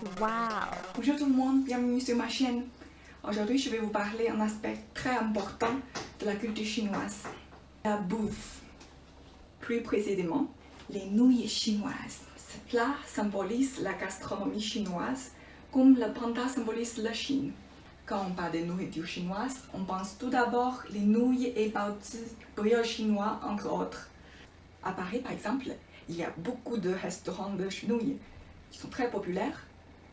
Wow! Bonjour tout le monde, bienvenue sur ma chaîne. Aujourd'hui, je vais vous parler d'un aspect très important de la culture chinoise, la bouffe. Plus précisément, les nouilles chinoises. Ce plat symbolise la gastronomie chinoise, comme le panda symbolise la Chine. Quand on parle de nourriture chinoise, on pense tout d'abord les nouilles et baozi, brioche chinois, entre autres. À Paris, par exemple, il y a beaucoup de restaurants de nouilles qui sont très populaires,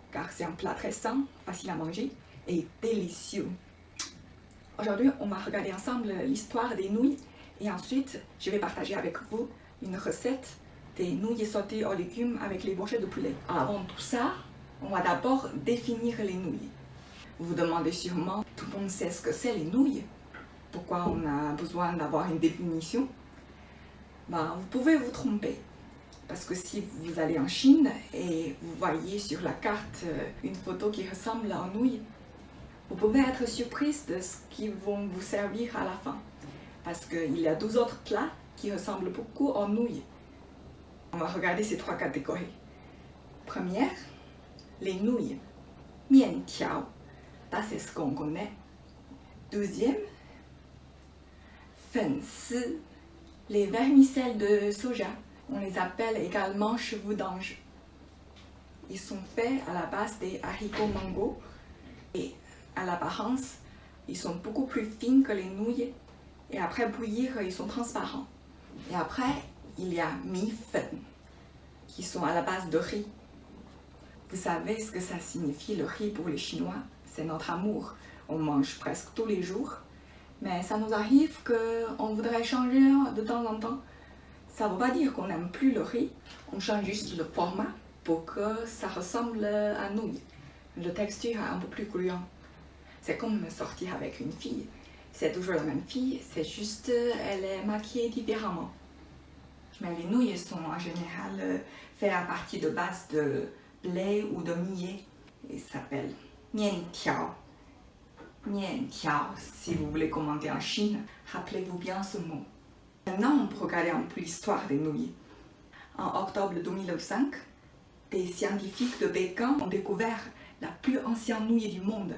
car c'est un plat très sain, facile à manger et délicieux. Aujourd'hui, on va regarder ensemble l'histoire des nouilles et ensuite, je vais partager avec vous une recette des nouilles sautées aux légumes avec les brochettes de poulet. Avant tout ça, on va d'abord définir les nouilles. Vous vous demandez sûrement, tout le monde sait ce que c'est les nouilles? Pourquoi on a besoin d'avoir une définition? Vous pouvez vous tromper. Parce que si vous allez en Chine et vous voyez sur la carte une photo qui ressemble à une nouille, vous pouvez être surprise de ce qu'ils vont vous servir à la fin. Parce qu'il y a 12 autres plats qui ressemblent beaucoup aux nouilles. On va regarder ces trois catégories. Première, les nouilles. Mian tiao. Ça, c'est ce qu'on connaît. Deuxième, fen si. Les vermicelles de soja. On les appelle également cheveux d'ange. Ils sont faits à la base des haricots mango et à l'apparence, ils sont beaucoup plus fins que les nouilles et après bouillir, ils sont transparents. Et après, il y a mi fen qui sont à la base de riz. Vous savez ce que ça signifie le riz pour les Chinois? C'est notre amour. On mange presque tous les jours, mais ça nous arrive qu'on voudrait changer de temps en temps. Ça ne veut pas dire qu'on n'aime plus le riz, on change juste le format pour que ça ressemble à nouilles. La texture est un peu plus gluant. C'est comme sortir avec une fille. C'est toujours la même fille, c'est juste elle est maquillée différemment. Mais les nouilles sont en général faites à partir de base de blé ou de millet. Et ça s'appelle mian tiao. Mian tiao, si vous voulez commander en Chine, rappelez-vous bien ce mot. Maintenant, on peut regarder un peu l'histoire des nouilles. En octobre 2005, des scientifiques de Pékin ont découvert la plus ancienne nouille du monde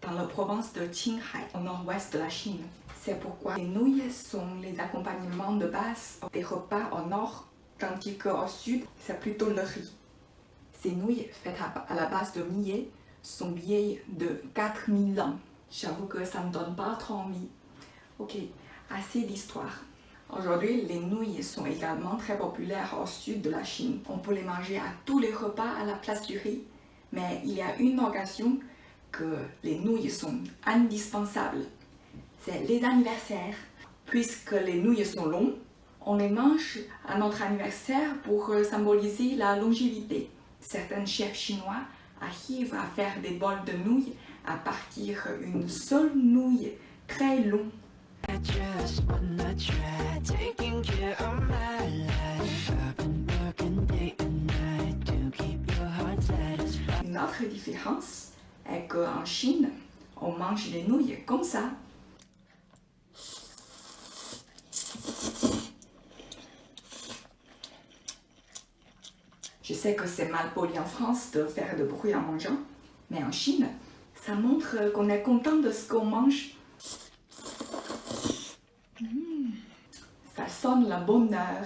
dans la province de Qinghai, au nord-ouest de la Chine. C'est pourquoi les nouilles sont les accompagnements de base des repas au nord, tandis qu'au sud, c'est plutôt le riz. Ces nouilles, faites à la base de millet, sont vieilles de 4000 ans. J'avoue que ça ne me donne pas trop envie. Ok, assez d'histoire. Aujourd'hui, les nouilles sont également très populaires au sud de la Chine. On peut les manger à tous les repas à la place du riz, mais il y a une occasion que les nouilles sont indispensables. C'est les anniversaires. Puisque les nouilles sont longues, on les mange à notre anniversaire pour symboliser la longévité. Certains chefs chinois arrivent à faire des bols de nouilles à partir d'une seule nouille très longue. Une autre différence est qu'en Chine, on mange les nouilles comme ça. Je sais que c'est mal poli en France de faire de bruit en mangeant, mais en Chine, ça montre qu'on est content de ce qu'on mange. Ça sonne le bonheur.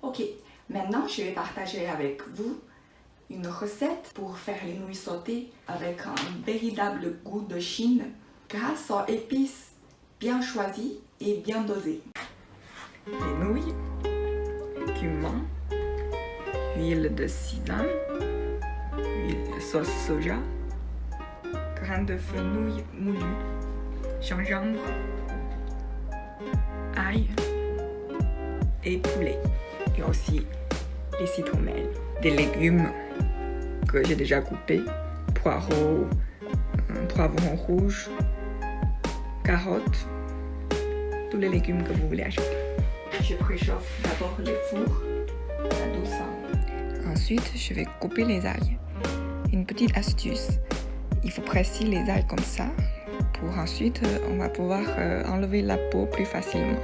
Ok, maintenant je vais partager avec vous une recette pour faire les nouilles sautées avec un véritable goût de Chine grâce aux épices bien choisies et bien dosées. Les nouilles, cumin, huile de sésame, huile de sauce soja, graines de fenouil moulu, gingembre, ail et poulet. Et aussi les citronnelles, des légumes que j'ai déjà coupés, poireaux, poivrons rouges, carottes, tous les légumes que vous voulez ajouter. Je préchauffe d'abord le four à 200. Ensuite, je vais couper les ailes. Une petite astuce, il faut presser les ailes comme ça pour ensuite on va pouvoir enlever la peau plus facilement.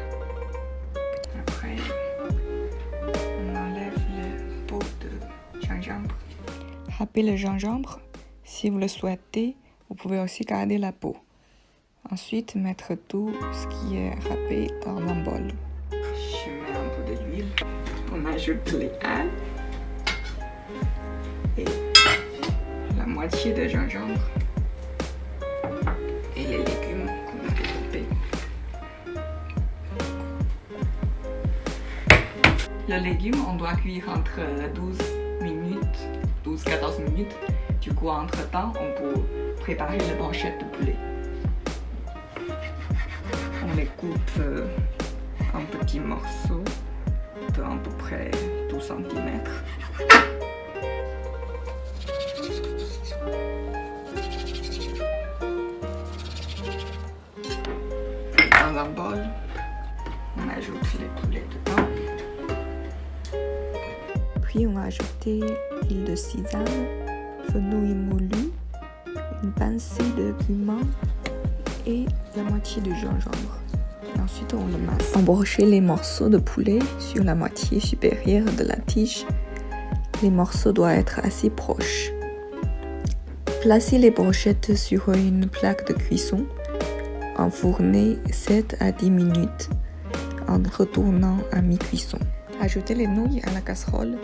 Après, on enlève la peau de gingembre. Râpez le gingembre. Si vous le souhaitez, vous pouvez aussi garder la peau. Ensuite, mettre tout ce qui est râpé dans un bol. Je mets un peu d'huile. On ajoute les algues et la moitié de gingembre et les légumes qu'on a découpés. Le légume, on doit cuire entre 12-14 minutes. Du coup, entre-temps, on peut préparer les brochettes de poulet. On les coupe en petits morceaux de à peu près 12 cm. Dans un bol, on ajoute les poulets dedans. Puis on va ajouter l'huile de sésame, fenouil moulu, une pincée de cumin et la moitié de gingembre. Et ensuite on le masse. Embrocher les morceaux de poulet sur la moitié supérieure de la tige. Les morceaux doivent être assez proches. Placez les brochettes sur une plaque de cuisson. Enfournez 7 à 10 minutes en retournant à mi-cuisson. Ajoutez les nouilles à la casserole,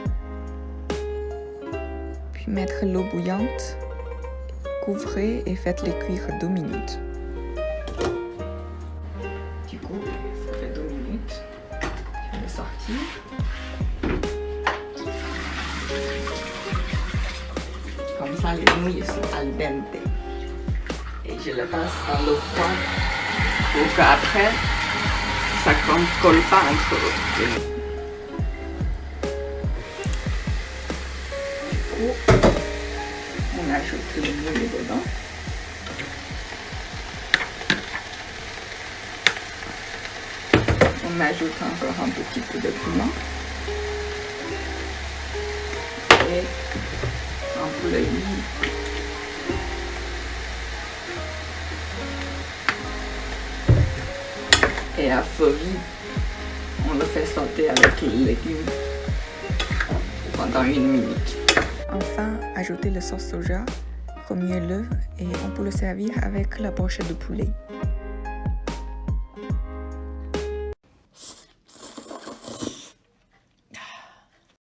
puis mettre l'eau bouillante, couvrez et faites-les cuire 2 minutes. Du coup, ça fait 2 minutes. Je vais les sortir. Comme ça, les nouilles sont al dente. Et je les passe dans l'eau froide pour qu'après, ça ne colle pas entre eux. On ajoute le nouilles dedans. On ajoute encore un petit peu de piment et un peu d'huile. Et à feu vif, on le fait sauter avec les légumes pendant 1 minute. Enfin, ajoutez le sauce soja, remuez-le et on peut le servir avec la brochette de poulet.